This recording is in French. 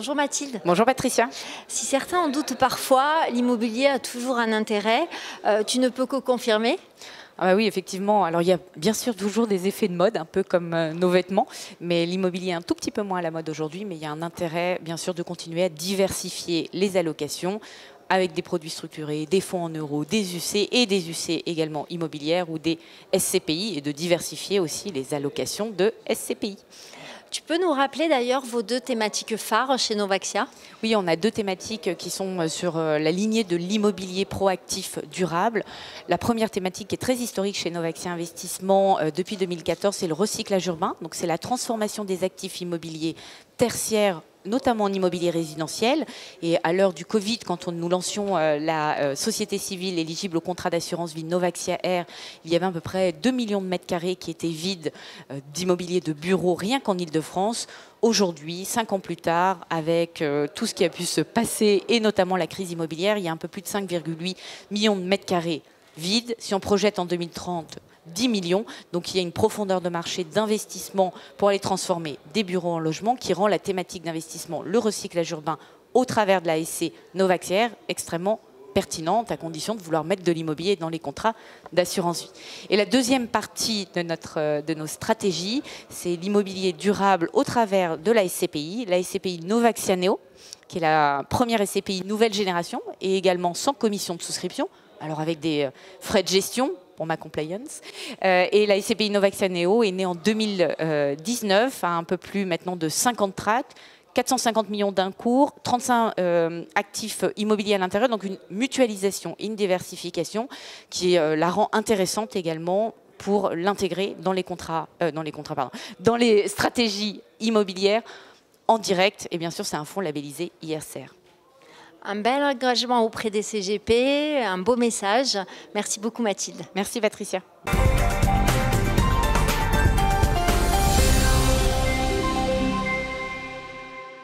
Bonjour Mathilde. Bonjour Patricia. Si certains en doutent parfois, l'immobilier a toujours un intérêt. Tu ne peux que confirmer? Ah bah oui, effectivement. Alors, il y a bien sûr toujours des effets de mode, un peu comme nos vêtements, mais l'immobilier est un tout petit peu moins à la mode aujourd'hui, mais il y a un intérêt, bien sûr, de continuer à diversifier les allocations avec des produits structurés, des fonds en euros, des UC et des UC également immobilières ou des SCPI, et de diversifier aussi les allocations de SCPI. Tu peux nous rappeler d'ailleurs vos deux thématiques phares chez Novaxia? Oui, on a deux thématiques qui sont sur la lignée de l'immobilier proactif durable. La première thématique qui est très historique chez Novaxia Investissement depuis 2014, c'est le recyclage urbain. Donc c'est la transformation des actifs immobiliers tertiaires, notamment en immobilier résidentiel. Et à l'heure du Covid, quand nous lancions la société civile éligible au contrat d'assurance vie Novaxia Air, il y avait à peu près 2 millions de mètres carrés qui étaient vides d'immobilier de bureaux rien qu'en Île-de-France. Aujourd'hui, 5 ans plus tard, avec tout ce qui a pu se passer et notamment la crise immobilière, il y a un peu plus de 5,8 millions de mètres carrés vides. Si on projette en 2030, 10 millions. Donc il y a une profondeur de marché d'investissement pour aller transformer des bureaux en logements qui rend la thématique d'investissement, le recyclage urbain, au travers de la SC Novaxia Air, extrêmement pertinente, à condition de vouloir mettre de l'immobilier dans les contrats d'assurance vie. Et la deuxième partie de nos stratégies, c'est l'immobilier durable au travers de la SCPI Novaxia Neo, qui est la première SCPI nouvelle génération et également sans commission de souscription, alors avec des frais de gestion pour ma compliance. Et la SCPI Novaxia Neo est née en 2019, à un peu plus maintenant de 50 tracts, 450 millions d'un cours, 35 actifs immobiliers à l'intérieur, donc une mutualisation, une diversification qui la rend intéressante également pour l'intégrer dans les dans les stratégies immobilières en direct. Et bien sûr, c'est un fonds labellisé ISR. Un bel engagement auprès des CGP, un beau message. Merci beaucoup Mathilde. Merci Patricia.